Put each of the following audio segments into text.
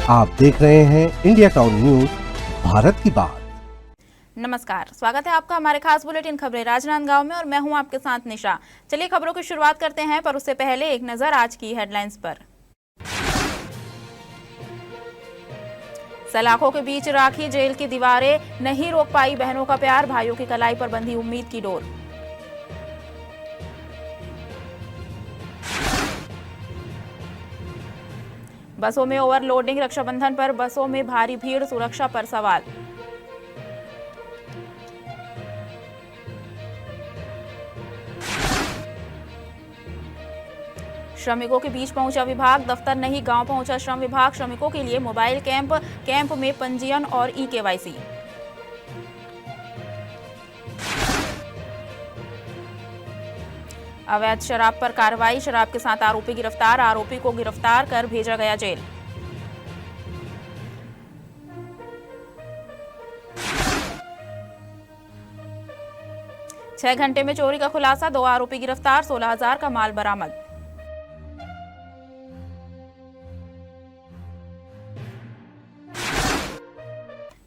आप देख रहे हैं इंडिया टाउन न्यूज, भारत की बात। नमस्कार, स्वागत है आपका हमारे खास बुलेटिन खबरें राजनांदगांव में और मैं हूं आपके साथ निशा। चलिए खबरों की शुरुआत करते हैं, पर उससे पहले एक नजर आज की हेडलाइंस पर। सलाखों के बीच राखी, जेल की दीवारें नहीं रोक पाई बहनों का प्यार, भाइयों की कलाई पर बंधी उम्मीद की डोर। बसों में ओवरलोडिंग, रक्षाबंधन पर बसों में भारी भीड़, सुरक्षा पर सवाल। श्रमिकों के बीच पहुंचा विभाग, दफ्तर नहीं गांव पहुंचा श्रम विभाग, श्रमिकों के लिए मोबाइल कैंप में पंजीयन और ई-केवाईसी। अवैध शराब पर कार्रवाई, शराब के साथ आरोपी गिरफ्तार, आरोपी को गिरफ्तार कर भेजा गया जेल। छह घंटे में चोरी का खुलासा, 2 आरोपी गिरफ्तार, 16,000 का माल बरामद।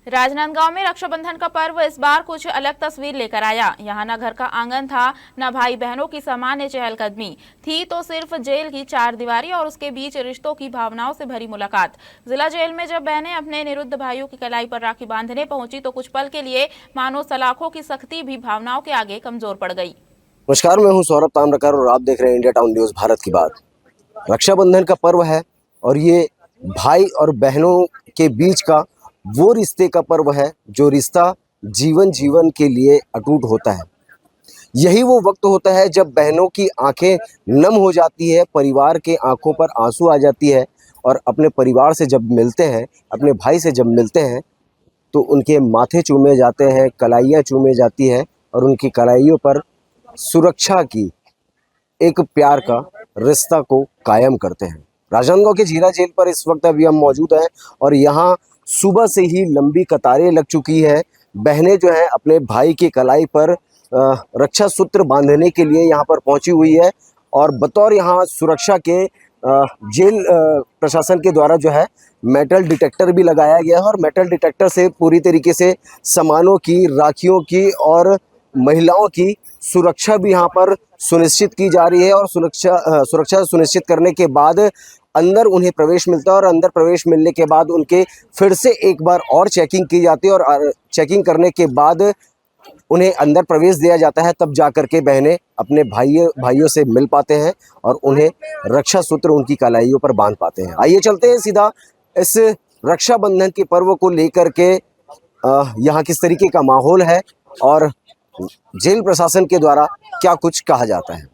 राजनांदगांव में रक्षाबंधन का पर्व इस बार कुछ अलग तस्वीर लेकर आया। यहाँ न घर का आंगन था, न भाई बहनों की सामान्य चहलकदमी थी, तो सिर्फ जेल की 4 दीवारी और उसके बीच रिश्तों की भावनाओं से भरी मुलाकात। जिला जेल में जब बहनें अपने निरुद्ध भाइयों की कलाई पर राखी बांधने पहुंची तो कुछ पल के लिए मानो सलाखों की सख्ती भी भावनाओं के आगे कमजोर पड़ गई। नमस्कार, मैं हूं सौरभ ताम्रकर और आप देख रहे हैं इंडिया टाउन न्यूज, भारत की बात। रक्षाबंधन का पर्व है और ये भाई और बहनों के बीच का वो रिश्ते का पर्व है जो रिश्ता जीवन जीवन के लिए अटूट होता है। यही वो वक्त होता है जब बहनों की आंखें नम हो जाती है, परिवार के आंखों पर आंसू आ जाती है और अपने परिवार से जब मिलते हैं, अपने भाई से जब मिलते हैं तो उनके माथे चूमे जाते हैं, कलाइयाँ चूमे जाती है और उनकी कलाइयों पर सुरक्षा की एक प्यार का रिश्ता को कायम करते हैं। राजनांदगांव के जीरा जेल पर इस वक्त अभी हम मौजूद हैं और यहाँ सुबह से ही लंबी कतारें लग चुकी है। बहनें जो हैं अपने भाई की कलाई पर रक्षा सूत्र बांधने के लिए यहाँ पर पहुँची हुई है और बतौर यहाँ सुरक्षा के जेल प्रशासन के द्वारा जो है मेटल डिटेक्टर भी लगाया गया है और मेटल डिटेक्टर से पूरी तरीके से सामानों की, राखियों की और महिलाओं की सुरक्षा भी यहाँ पर सुनिश्चित की जा रही है और सुरक्षा सुनिश्चित करने के बाद अंदर उन्हें प्रवेश मिलता है और अंदर प्रवेश मिलने के बाद उनके फिर से एक बार और चेकिंग की जाती है और चेकिंग करने के बाद उन्हें अंदर प्रवेश दिया जाता है। तब जाकर के बहनें अपने भाइयों से मिल पाते हैं और उन्हें रक्षा सूत्र उनकी कलाइयों पर बांध पाते हैं। आइए चलते हैं सीधा इस रक्षाबंधन के पर्व को लेकर के यहाँ किस तरीके का माहौल है और जेल प्रशासन के द्वारा क्या कुछ कहा जाता है।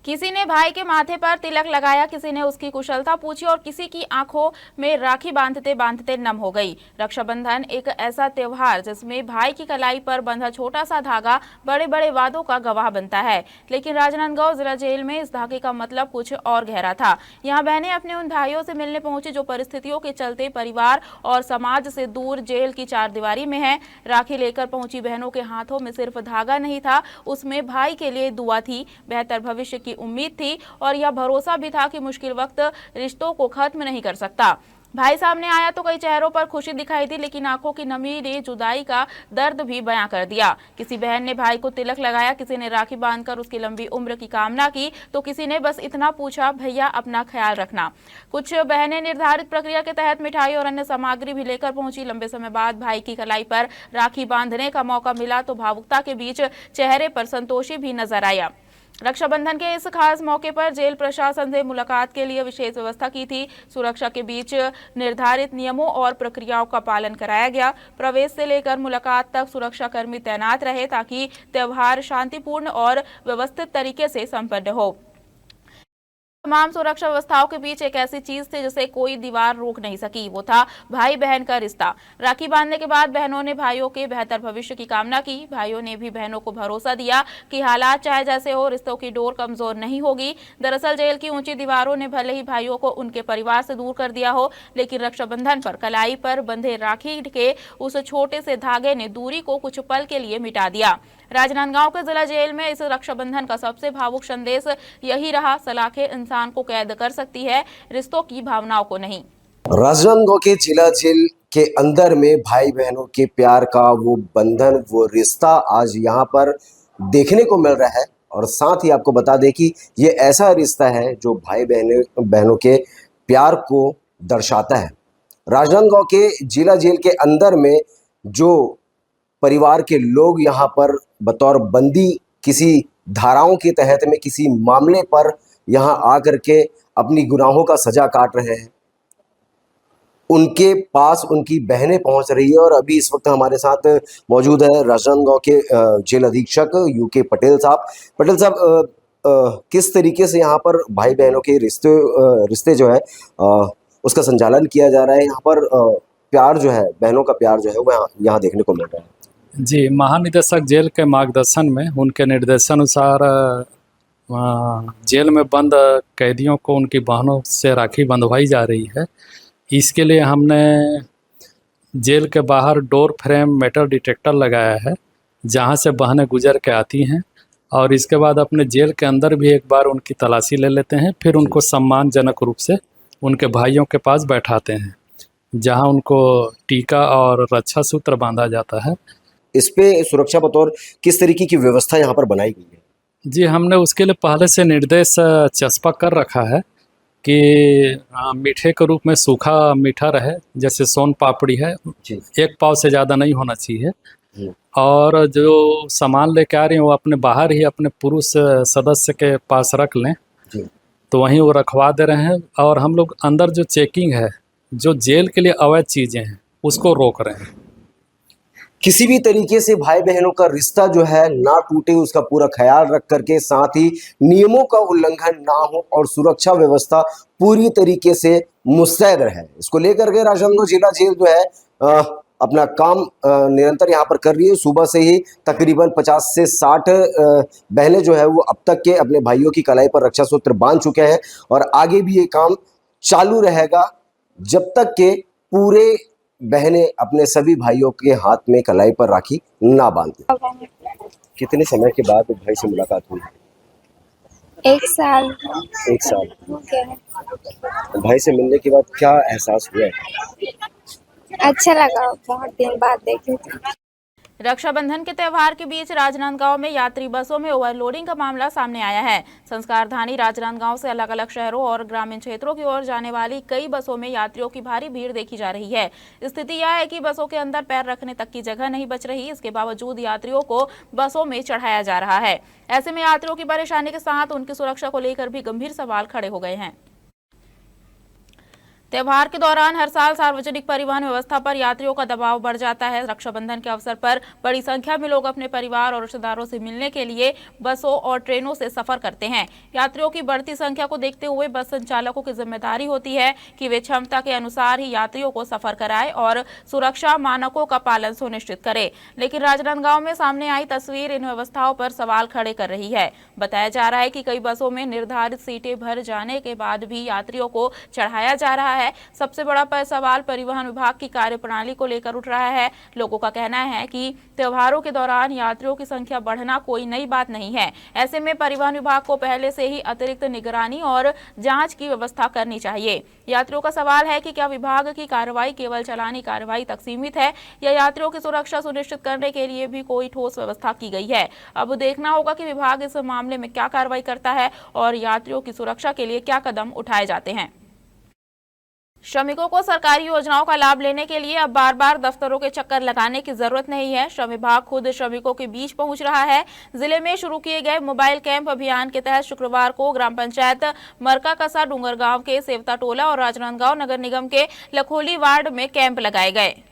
किसी ने भाई के माथे पर तिलक लगाया, किसी ने उसकी कुशलता पूछी और किसी की आंखों में राखी बांधते बांधते नम हो गई। रक्षाबंधन एक ऐसा त्योहार जिसमें भाई की कलाई पर बंधा छोटा सा धागा बड़े बड़े वादों का गवाह बनता है, लेकिन राजनांदगांव जिला जेल में इस धागे का मतलब कुछ और गहरा था। यहाँ बहनें अपने उन भाइयों से मिलने पहुंची जो परिस्थितियों के चलते परिवार और समाज से दूर जेल की 4 दीवारी में है। राखी लेकर पहुंची बहनों के हाथों में सिर्फ धागा नहीं था, उसमें भाई के लिए दुआ थी, बेहतर भविष्य की उम्मीद थी और यह भरोसा भी था कि मुश्किल वक्त रिश्तों को खत्म नहीं कर सकता। भाई सामने आया तो कई चेहरों पर खुशी दिखाई दी, लेकिन आंखों की नमी ने जुदाई का दर्द भी बयां कर दिया। किसी बहन ने भाई को तिलक लगाया, किसी ने राखी बांधकर उसकी लंबी उम्र की कामना की, तो किसी ने बस इतना पूछा, भैया अपना ख्याल रखना। कुछ बहनें निर्धारित प्रक्रिया के तहत मिठाई और अन्य सामग्री भी लेकर पहुंची। लंबे समय बाद भाई की कलाई पर राखी बांधने का मौका मिला तो भावुकता के बीच चेहरे पर संतोषी भी नजर आया। रक्षाबंधन के इस खास मौके पर जेल प्रशासन से मुलाकात के लिए विशेष व्यवस्था की थी। सुरक्षा के बीच निर्धारित नियमों और प्रक्रियाओं का पालन कराया गया। प्रवेश से लेकर मुलाकात तक सुरक्षाकर्मी तैनात रहे ताकि त्योहार शांतिपूर्ण और व्यवस्थित तरीके से संपन्न हो। तमाम सुरक्षा व्यवस्थाओं के बीच एक ऐसी चीज थी जिसे कोई दीवार रोक नहीं सकी, वो था भाई बहन का रिश्ता। राखी बांधने के बाद बहनों ने भाइयों के बेहतर भविष्य की कामना की। भाइयों ने भी बहनों को भरोसा दिया कि हालात चाहे जैसे हो, रिश्तों की डोर कमजोर नहीं होगी। दरअसल जेल की ऊंची दीवारों ने भले ही भाइयों को उनके परिवार से दूर कर दिया हो, लेकिन रक्षाबंधन पर कलाई पर बंधे राखी के उस छोटे से धागे ने दूरी को कुछ पल के लिए मिटा दिया। राजनांदगांव के जिला जेल में इस रक्षाबंधन का सबसे भावुक संदेश यही रहा, सलाखें इंसान को कैद कर सकती है, रिश्तों की भावनाओं को नहीं। राजनांदगांव के जिला जेल के अंदर में भाई बहनों के प्यार का वो बंधन, वो रिश्ता आज यहाँ पर देखने को मिल रहा है। और साथ ही आपको बता दें कि ये ऐसा रिश्ता है जो भाई बहनों के प्यार को दर्शाता है। राजनांदगांव के जिला जेल के अंदर में जो परिवार के लोग यहाँ पर बतौर बंदी किसी धाराओं के तहत में किसी मामले पर यहाँ आकर के अपनी गुनाहों का सजा काट रहे हैं, उनके पास उनकी बहनें पहुंच रही है। और अभी इस वक्त हमारे साथ मौजूद है राजनांदगांव के जेल अधीक्षक यूके पटेल साहब। पटेल साहब, किस तरीके से यहाँ पर भाई बहनों के रिश्ते जो है उसका संचालन किया जा रहा है, यहाँ पर प्यार जो है, बहनों का प्यार जो है वो यहाँ देखने को मिल रहा है? जी, महानिदेशक जेल के मार्गदर्शन में उनके निर्देशानुसार जेल में बंद कैदियों को उनकी बहनों से राखी बंधवाई जा रही है। इसके लिए हमने जेल के बाहर डोर फ्रेम मेटल डिटेक्टर लगाया है, जहां से बहनें गुजर के आती हैं और इसके बाद अपने जेल के अंदर भी एक बार उनकी तलाशी ले लेते हैं, फिर उनको सम्मानजनक रूप से उनके भाइयों के पास बैठाते हैं, जहां उनको टीका और रक्षा सूत्र बांधा जाता है। इस पे सुरक्षा बतौर किस तरीके की व्यवस्था यहाँ पर बनाई गई है? जी, हमने उसके लिए पहले से निर्देश चस्पा कर रखा है कि मीठे के रूप में सूखा मीठा रहे, जैसे सोन पापड़ी है, एक पाव से ज़्यादा नहीं होना चाहिए। और जो सामान लेके आ रहे हैं वो अपने बाहर ही अपने पुरुष सदस्य के पास रख लें, तो वहीं वो रखवा दे रहे हैं। और हम लोग अंदर जो चेकिंग है, जो जेल के लिए अवैध चीज़ें हैं, उसको रोक रहे हैं। किसी भी तरीके से भाई बहनों का रिश्ता जो है ना टूटे, उसका पूरा ख्याल रख करके, साथ ही नियमों का उल्लंघन ना हो और सुरक्षा व्यवस्था पूरी तरीके से मुस्तैद रहे, इसको लेकर के राजनांदगांव जिला जेल जो है अपना काम निरंतर यहाँ पर कर रही है। सुबह से ही तकरीबन 50 से 60 बहनें जो है वो अब तक के अपने भाइयों की कलाई पर रक्षा सूत्र बांध चुके हैं और आगे भी ये काम चालू रहेगा जब तक के पूरे बहनें अपने सभी भाइयों के हाथ में कलाई पर राखी ना बांधे। कितने समय के बाद भाई से मुलाकात हुई? 1 साल। 1 साल हो गया है। भाई से मिलने के बाद क्या एहसास हुआ? अच्छा लगा, बहुत दिन बाद देखे थे। रक्षाबंधन के त्यौहार के बीच राजनांदगांव में यात्री बसों में ओवरलोडिंग का मामला सामने आया है। संस्कारधानी राजनांदगांव से अलग अलग शहरों और ग्रामीण क्षेत्रों की ओर जाने वाली कई बसों में यात्रियों की भारी भीड़ देखी जा रही है। स्थिति यह है कि बसों के अंदर पैर रखने तक की जगह नहीं बच रही, इसके बावजूद यात्रियों को बसों में चढ़ाया जा रहा है। ऐसे में यात्रियों की परेशानी के साथ उनकी सुरक्षा को लेकर भी गंभीर सवाल खड़े हो गए हैं। त्योहार के दौरान हर साल सार्वजनिक परिवहन व्यवस्था पर यात्रियों का दबाव बढ़ जाता है। रक्षाबंधन के अवसर पर बड़ी संख्या में लोग अपने परिवार और रिश्तेदारों से मिलने के लिए बसों और ट्रेनों से सफर करते हैं। यात्रियों की बढ़ती संख्या को देखते हुए बस संचालकों की जिम्मेदारी होती है कि वे क्षमता के अनुसार ही यात्रियों को सफर कराएं और सुरक्षा मानकों का पालन सुनिश्चित करें। लेकिन राजनांदगांव में सामने आई तस्वीर इन व्यवस्थाओं पर सवाल खड़े कर रही है। बताया जा रहा है कि कई बसों में निर्धारित सीटें भर जाने के बाद भी यात्रियों को चढ़ाया जा रहा है। सबसे बड़ा सवाल परिवहन विभाग की कार्यप्रणाली को लेकर उठ रहा है। लोगों का कहना है कि त्योहारों के दौरान यात्रियों की संख्या बढ़ना कोई नई बात नहीं है। ऐसे में परिवहन विभाग को पहले से ही अतिरिक्त निगरानी और जांच की व्यवस्था करनी चाहिए। यात्रियों का सवाल है कि क्या विभाग की कार्रवाई केवल चालानी कार्रवाई तक सीमित है या यात्रियों की सुरक्षा सुनिश्चित करने के लिए भी कोई ठोस व्यवस्था की गई है। अब देखना होगा कि विभाग इस मामले में क्या कार्रवाई करता है और यात्रियों की सुरक्षा के लिए क्या कदम उठाए जाते हैं। श्रमिकों को सरकारी योजनाओं का लाभ लेने के लिए अब बार बार दफ्तरों के चक्कर लगाने की जरूरत नहीं है। श्रम विभाग खुद श्रमिकों के बीच पहुंच रहा है। जिले में शुरू किए गए मोबाइल कैंप अभियान के तहत शुक्रवार को ग्राम पंचायत मरकाकसा डूंगरगांव के सेवता टोला और राजनांदगांव नगर निगम के लखोली वार्ड में कैंप लगाए गए।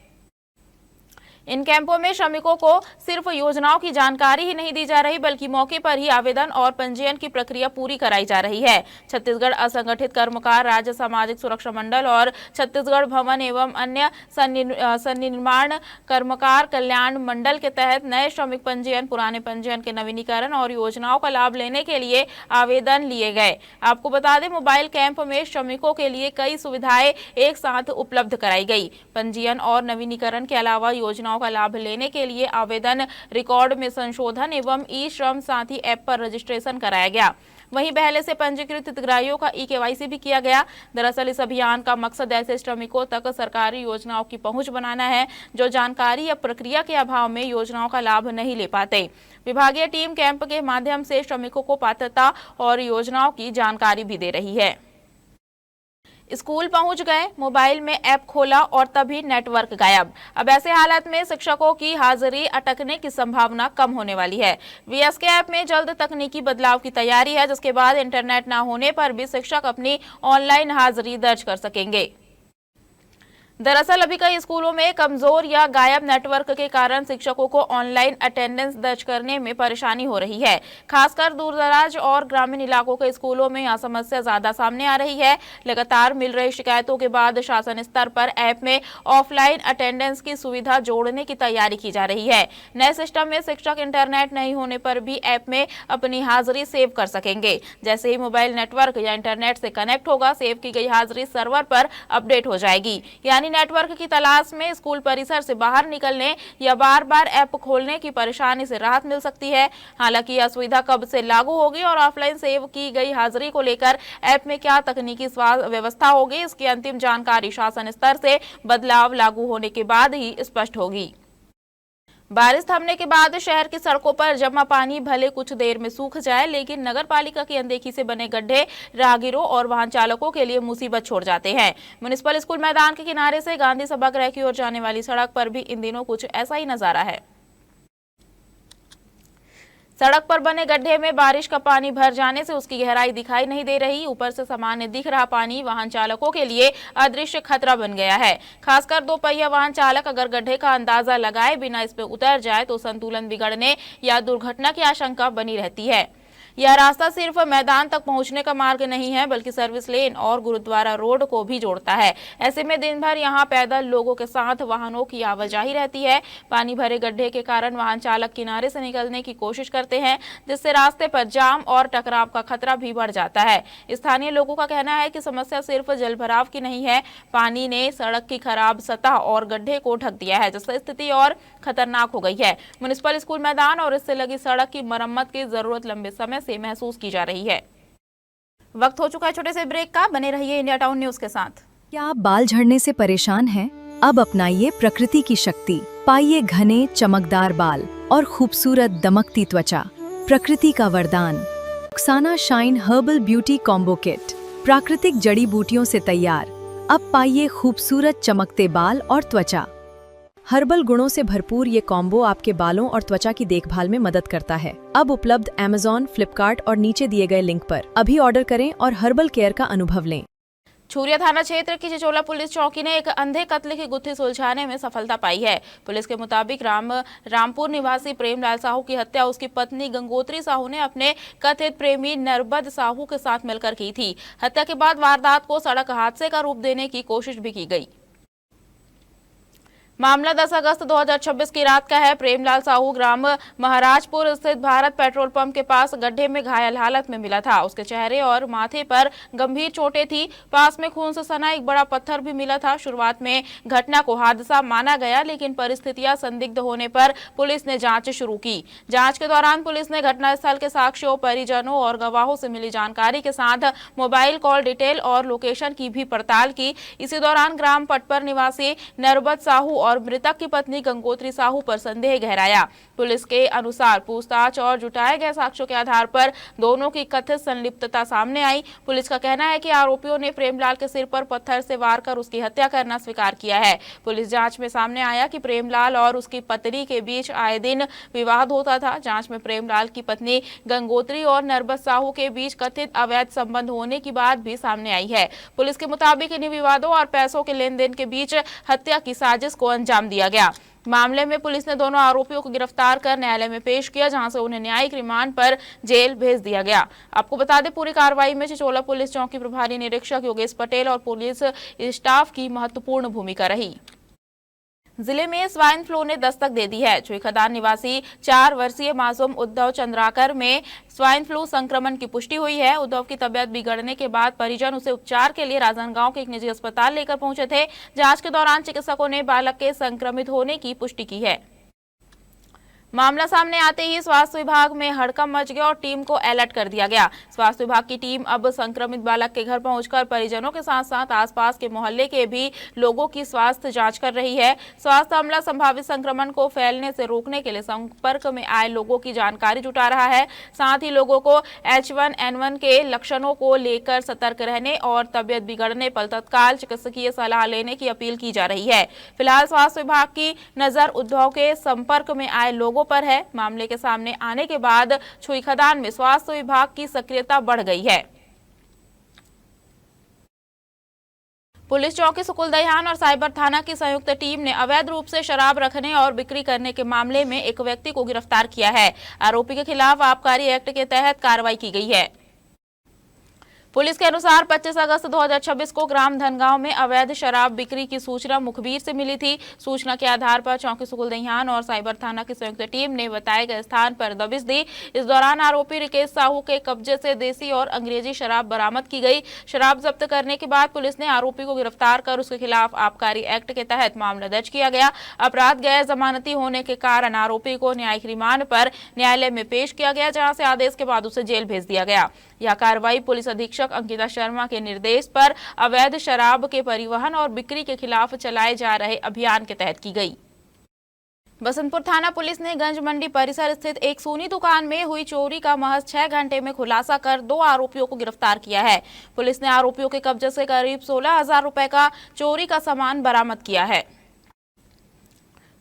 इन कैंपों में श्रमिकों को सिर्फ योजनाओं की जानकारी ही नहीं दी जा रही बल्कि मौके पर ही आवेदन और पंजीयन की प्रक्रिया पूरी कराई जा रही है। छत्तीसगढ़ असंगठित कर्मकार राज्य सामाजिक सुरक्षा मंडल और छत्तीसगढ़ भवन एवं अन्य सन्निर्माण कर्मकार कल्याण मंडल के तहत नए श्रमिक पंजीयन, पुराने पंजीयन के नवीनीकरण और योजनाओं का लाभ लेने के लिए आवेदन लिए गए। आपको बता दें, मोबाइल कैंप में श्रमिकों के लिए कई सुविधाएं एक साथ उपलब्ध कराई गई। पंजीयन और नवीनीकरण के अलावा योजना योजनाओं का लाभ लेने के लिए आवेदन रिकॉर्ड में संशोधन एवं ई श्रम साथी ऐप पर रजिस्ट्रेशन कराया गया। वहीं पहले से पंजीकृत हितग्राहियों का ई-केवाईसी भी किया गया। दरअसल इस अभियान का मकसद ऐसे श्रमिकों तक सरकारी योजनाओं की पहुंच बनाना है जो जानकारी या प्रक्रिया के अभाव में योजनाओं का लाभ नहीं ले पाते। विभागीय टीम कैंप के माध्यम से श्रमिकों को पात्रता और योजनाओं की जानकारी भी दे रही है। स्कूल पहुंच गए, मोबाइल में ऐप खोला और तभी नेटवर्क गायब। अब ऐसे हालत में शिक्षकों की हाजिरी अटकने की संभावना कम होने वाली है। वीएसके ऐप में जल्द तकनीकी बदलाव की तैयारी है, जिसके बाद इंटरनेट न होने पर भी शिक्षक अपनी ऑनलाइन हाजिरी दर्ज कर सकेंगे। दरअसल अभी कई स्कूलों में कमजोर या गायब नेटवर्क के कारण शिक्षकों को ऑनलाइन अटेंडेंस दर्ज करने में परेशानी हो रही है। खासकर दूरदराज और ग्रामीण इलाकों के स्कूलों में यह समस्या ज्यादा सामने आ रही है। लगातार मिल रही शिकायतों के बाद शासन स्तर पर ऐप में ऑफलाइन अटेंडेंस की सुविधा जोड़ने की तैयारी की जा रही है। नए सिस्टम में शिक्षक इंटरनेट नहीं होने पर भी ऐप में अपनी हाजिरी सेव कर सकेंगे। जैसे ही मोबाइल नेटवर्क या इंटरनेट से कनेक्ट होगा, सेव की गई हाजिरी सर्वर पर अपडेट हो जाएगी। यानी नेटवर्क की तलाश में स्कूल परिसर से बाहर निकलने या बार बार ऐप खोलने की परेशानी से राहत मिल सकती है। हालांकि यह सुविधा कब से लागू होगी और ऑफलाइन सेव की गई हाजिरी को लेकर ऐप में क्या तकनीकी व्यवस्था होगी, इसकी अंतिम जानकारी शासन स्तर से बदलाव लागू होने के बाद ही स्पष्ट होगी। बारिश थमने के बाद शहर की सड़कों पर जमा पानी भले कुछ देर में सूख जाए, लेकिन नगर पालिका की अनदेखी से बने गड्ढे राहगीरों और वाहन चालकों के लिए मुसीबत छोड़ जाते हैं। म्युनिसिपल स्कूल मैदान के किनारे से गांधी सभागृह की ओर जाने वाली सड़क पर भी इन दिनों कुछ ऐसा ही नजारा है। सड़क पर बने गड्ढे में बारिश का पानी भर जाने से उसकी गहराई दिखाई नहीं दे रही। ऊपर से सामान्य दिख रहा पानी वाहन चालकों के लिए अदृश्य खतरा बन गया है। खासकर 2 पहिया वाहन चालक अगर गड्ढे का अंदाजा लगाए बिना इसमें उतर जाए तो संतुलन बिगड़ने या दुर्घटना की आशंका बनी रहती है। यह रास्ता सिर्फ मैदान तक पहुंचने का मार्ग नहीं है, बल्कि सर्विस लेन और गुरुद्वारा रोड को भी जोड़ता है। ऐसे में दिन भर यहां पैदल लोगों के साथ वाहनों की आवाजाही रहती है। पानी भरे गड्ढे के कारण वाहन चालक किनारे से निकलने की कोशिश करते हैं, जिससे रास्ते पर जाम और टकराव का खतरा भी बढ़ जाता है। स्थानीय लोगों का कहना है कि समस्या सिर्फ जलभराव की नहीं है, पानी ने सड़क की खराब सतह और गड्ढे को ढक दिया है, जिससे स्थिति और खतरनाक हो गई है। म्युनिसिपल स्कूल मैदान और इससे लगी सड़क की मरम्मत की जरूरत लंबे समय से महसूस की जा रही है। वक्त हो चुका है छोटे से ब्रेक का, बने रहिए इंडिया टाउन न्यूज के साथ। क्या आप बाल झड़ने से परेशान हैं? अब अपनाइए प्रकृति की शक्ति, पाइए घने चमकदार बाल और खूबसूरत दमकती त्वचा। प्रकृति का वरदान Rukhsana shine herbal beauty combo kit, प्राकृतिक जड़ी बूटियों से तैयार। अब पाइए खूबसूरत चमकते बाल और त्वचा। हर्बल गुणों से भरपूर ये कॉम्बो आपके बालों और त्वचा की देखभाल में मदद करता है। अब उपलब्ध Amazon, फ्लिपकार्ट और नीचे दिए गए लिंक पर अभी ऑर्डर करें और हर्बल केयर का अनुभव लें। छुरिया थाना क्षेत्र की चिचोला पुलिस चौकी ने एक अंधे कत्ल की गुत्थी सुलझाने में सफलता पाई है। पुलिस के मुताबिक रामपुर निवासी प्रेमलाल साहू की हत्या उसकी पत्नी गंगोत्री साहू ने अपने कथित प्रेमी नरबद साहू के साथ मिलकर की थी। हत्या के बाद वारदात को सड़क हादसे का रूप देने की कोशिश भी की गई। मामला 10 अगस्त 2026 की रात का है। प्रेमलाल साहू ग्राम महाराजपुर स्थित भारत पेट्रोल पंप के पास गड्ढे में घायल हालत में मिला था। उसके चेहरे और माथे पर गंभीर चोटें थी। पास में खून से सना एक बड़ा पत्थर भी मिला था। शुरुआत में घटना को हादसा माना गया, लेकिन परिस्थितियां संदिग्ध होने पर पुलिस ने जांच शुरू की। जांच के दौरान पुलिस ने घटनास्थल के साक्ष्यों, परिजनों और गवाहों से मिली जानकारी के साथ मोबाइल कॉल डिटेल और लोकेशन की भी पड़ताल की। इसी दौरान ग्राम पटपर निवासी नरबद साहू और मृतक की पत्नी गंगोत्री साहू पर संदेह गहराया। पुलिस के अनुसार पूछताछ और जुटाए गए साक्ष्यों के आधार पर दोनों की कथित संलिप्तता सामने आई। पुलिस का कहना है कि आरोपियों ने प्रेमलाल के सिर पर पत्थर से वार कर उसकी हत्या करना स्वीकार किया है। पुलिस जांच में सामने आया कि प्रेमलाल और उसकी पत्नी के बीच आए दिन विवाद होता था। जांच में प्रेमलाल की पत्नी गंगोत्री और नरबद साहू के बीच कथित अवैध संबंध होने की बात भी सामने आई है। पुलिस के मुताबिक इन्हीं विवादों और पैसों के लेन देन के बीच हत्या की साजिश को अंजाम दिया गया। मामले में पुलिस ने दोनों आरोपियों को गिरफ्तार कर न्यायालय में पेश किया, जहां से उन्हें न्यायिक रिमांड पर जेल भेज दिया गया। आपको बता दें, पूरी कार्रवाई में चिचोला पुलिस चौकी प्रभारी निरीक्षक योगेश पटेल और पुलिस स्टाफ की महत्वपूर्ण भूमिका रही। जिले में स्वाइन फ्लू ने दस्तक दे दी है। चुईखदान निवासी 4 वर्षीय मासूम उद्धव चंद्राकर में स्वाइन फ्लू संक्रमण की पुष्टि हुई है। उद्धव की तबियत बिगड़ने के बाद परिजन उसे उपचार के लिए राजनांदगांव के एक निजी अस्पताल लेकर पहुंचे थे। जांच के दौरान चिकित्सकों ने बालक के संक्रमित होने की पुष्टि की है। मामला सामने आते ही स्वास्थ्य विभाग में हड़कंप मच गया और टीम को अलर्ट कर दिया गया। स्वास्थ्य विभाग की टीम अब संक्रमित बालक के घर पहुंचकर परिजनों के साथ साथ आसपास के मोहल्ले के भी लोगों की स्वास्थ्य जांच कर रही है। स्वास्थ्य अमला संभावित संक्रमण को फैलने से रोकने के लिए संपर्क में आए लोगों की जानकारी जुटा रहा है। साथ ही लोगों को H1N1 के लक्षणों को लेकर सतर्क रहने और तबियत बिगड़ने पर तत्काल चिकित्सकीय सलाह लेने की अपील की जा रही है। फिलहाल स्वास्थ्य विभाग की नजर उद्धव के संपर्क में आए लोगों पर है। मामले के सामने आने के बाद छुईखदान में स्वास्थ्य विभाग की सक्रियता बढ़ गई है। पुलिस चौकी सुकुलदहियान और साइबर थाना की संयुक्त टीम ने अवैध रूप से शराब रखने और बिक्री करने के मामले में एक व्यक्ति को गिरफ्तार किया है। आरोपी के खिलाफ आबकारी एक्ट के तहत कार्रवाई की गई है। पुलिस के अनुसार 25 अगस्त 2026 को ग्राम धनगांव में अवैध शराब बिक्री की सूचना मुखबिर से मिली थी। सूचना के आधार पर चौकी सुकुलदहियान और साइबर थाना की संयुक्त टीम ने बताए गए स्थान पर दबिश दी। इस दौरान आरोपी रिकेश साहू के कब्जे से देसी और अंग्रेजी शराब बरामद की गई। शराब जब्त करने के बाद पुलिस ने आरोपी को गिरफ्तार कर उसके खिलाफ आबकारी एक्ट के तहत मामला दर्ज किया गया। अपराध गैर जमानती होने के कारण आरोपी को न्यायिक रिमांड पर न्यायालय में पेश किया गया, जहाँ से आदेश के बाद उसे जेल भेज दिया गया। यह कार्रवाई पुलिस अधीक्षक अंकिता शर्मा के निर्देश पर अवैध शराब के परिवहन और बिक्री के खिलाफ चलाए जा रहे अभियान के तहत की गई। बसंतपुर थाना पुलिस ने गंज मंडी परिसर स्थित एक सोनी दुकान में हुई चोरी का महज 6 घंटे में खुलासा कर 2 आरोपियों को गिरफ्तार किया है। पुलिस ने आरोपियों के कब्जे से करीब 16,000 रुपए का चोरी का सामान बरामद किया है।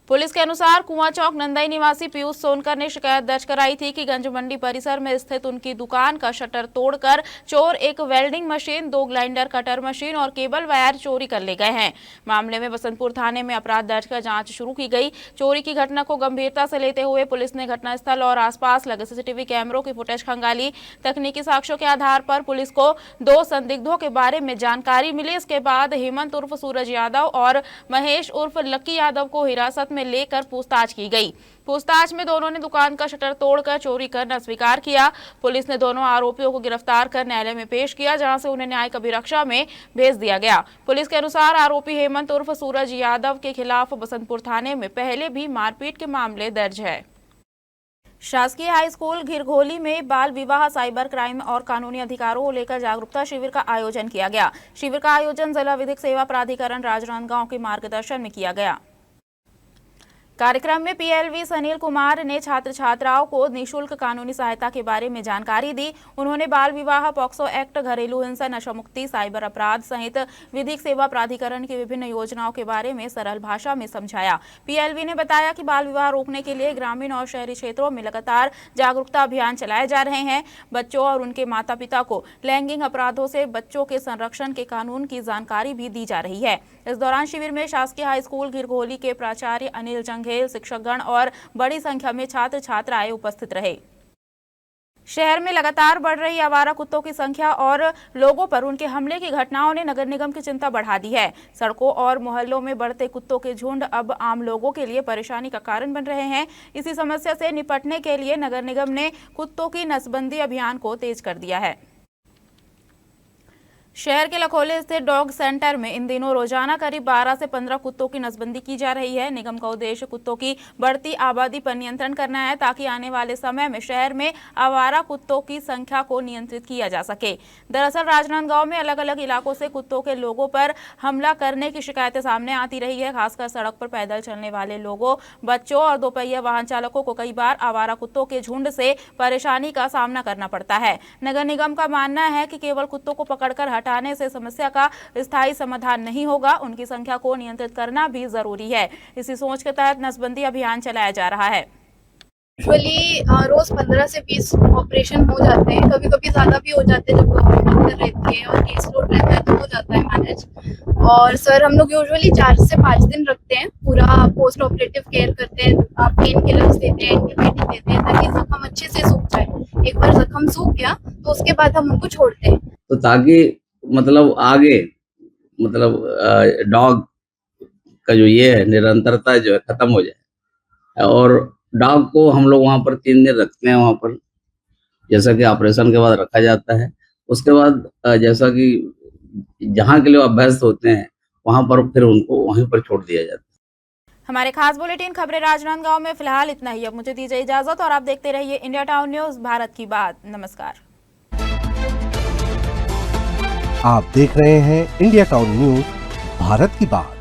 पुलिस के अनुसार कुआं चौक नंदई निवासी पीयूष सोनकर ने शिकायत दर्ज कराई थी कि गंज मंडी परिसर में स्थित उनकी दुकान का शटर तोड़कर चोर एक welding machine, 2 grinder cutter machine और केबल वायर चोरी कर ले गए हैं। मामले में बसंतपुर थाने में अपराध दर्ज कर जांच शुरू की गई। चोरी की घटना को गंभीरता से लेते हुए पुलिस ने घटनास्थल और आसपास लगे सीसीटीवी कैमरों की फुटेज खंगाली। तकनीकी साक्ष्यों के आधार पर पुलिस को 2 संदिग्धों के बारे में जानकारी मिली। इसके बाद हेमंत उर्फ सूरज यादव और महेश उर्फ लक्की यादव को हिरासत में लेकर पूछताछ की गई। पूछताछ में दोनों ने दुकान का शटर तोड़कर चोरी करना स्वीकार किया। पुलिस ने दोनों आरोपियों को गिरफ्तार कर न्यायालय में पेश किया, जहां से उन्हें न्यायिक अभिरक्षा में भेज दिया गया। पुलिस के अनुसार आरोपी हेमंत उर्फ सूरज यादव के खिलाफ बसंतपुर थाने में पहले भी मारपीट के मामले दर्ज है। शासकीय हाई स्कूल घिरघोली में बाल विवाह, साइबर क्राइम और कानूनी अधिकारों को लेकर जागरूकता शिविर का आयोजन किया गया। शिविर का आयोजन जिला विधिक सेवा प्राधिकरण राजनांदगांव के मार्गदर्शन में किया गया। कार्यक्रम में पीएलवी सुनील कुमार ने छात्र छात्राओं को निःशुल्क कानूनी सहायता के बारे में जानकारी दी। उन्होंने बाल विवाह, पॉक्सो एक्ट, घरेलू हिंसा, नशा मुक्ति, साइबर अपराध सहित विधिक सेवा प्राधिकरण की विभिन्न योजनाओं के बारे में सरल भाषा में समझाया। पीएलवी ने बताया कि बाल विवाह रोकने के लिए ग्रामीण और शहरी क्षेत्रों में लगातार जागरूकता अभियान चलाए जा रहे हैं। बच्चों और उनके माता पिता को लैंगिक अपराधों से बच्चों के संरक्षण के कानून की जानकारी भी दी जा रही है। इस दौरान शिविर में शासकीय हाई स्कूल घिरघोली के प्राचार्य अनिल जंघेल, शिक्षकगण और बड़ी संख्या में छात्र छात्राएं उपस्थित रहे। शहर में लगातार बढ़ रही आवारा कुत्तों की संख्या और लोगों पर उनके हमले की घटनाओं ने नगर निगम की चिंता बढ़ा दी है। सड़कों और मोहल्लों में बढ़ते कुत्तों के झुंड अब आम लोगों के लिए परेशानी का कारण बन रहे हैं। इसी समस्या से निपटने के लिए नगर निगम ने कुत्तों की नसबंदी अभियान को तेज कर दिया है। शहर के लखोले स्थित डॉग सेंटर में इन दिनों रोजाना करीब 12 से 15 कुत्तों की नसबंदी की जा रही है। निगम का उद्देश्य कुत्तों की बढ़ती आबादी पर नियंत्रण करना है, ताकि आने वाले समय में शहर में आवारा कुत्तों की संख्या को नियंत्रित किया जा सके। दरअसल राजनांदगांव में अलग अलग इलाकों से कुत्तों के लोगों पर हमला करने की शिकायतें सामने आती रही है। खासकर सड़क पर पैदल चलने वाले लोगों, बच्चों और दोपहिया वाहन चालकों को कई बार आवारा कुत्तों के झुंड से परेशानी का सामना करना पड़ता है। नगर निगम का मानना है कि केवल कुत्तों को पकड़कर हटाने से समस्या का स्थायी समाधान नहीं होगा, उनकी संख्या को नियंत्रित करना भी जरूरी है। इसी सोच के तहत नसबंदी अभियान चलाया जा रहा है। यूजुअली रोज 15 से 20 ऑपरेशन हो जाते हैं, कभी कभी ज्यादा भी हो जाते हैं जब डॉक्टर रहती है और केस लोड रहता है तो हो जाता है मैनेज। और सर हम लोग यूजुअली 4 से 5 दिन रखते हैं, पूरा पोस्ट ऑपरेटिव केयर करते हैं, पेन किलर्स देते हैं, एंटीबायोटिक देते हैं, ताकि जख्म अच्छे से सूख जाए। एक बार जख्म सूख गया तो उसके बाद हम उनको छोड़ते हैं, तो ताकि मतलब आगे मतलब डॉग का जो ये है निरंतरता जो है खत्म हो जाए। और डॉग को हम लोग वहाँ पर 3 दिन रखते हैं, वहाँ पर जैसा कि ऑपरेशन के बाद रखा जाता है। उसके बाद जैसा कि जहाँ के लिए अभ्यस्त होते हैं वहाँ पर फिर उनको वहीं पर छोड़ दिया जाता है। हमारे खास बुलेटिन खबरें राजनांदगांव में फिलहाल इतना ही। अब मुझे दीजिए इजाजत और आप देखते रहिए इंडिया टाउन न्यूज भारत की बात। नमस्कार। आप देख रहे हैं इंडिया टाउन न्यूज भारत की बात।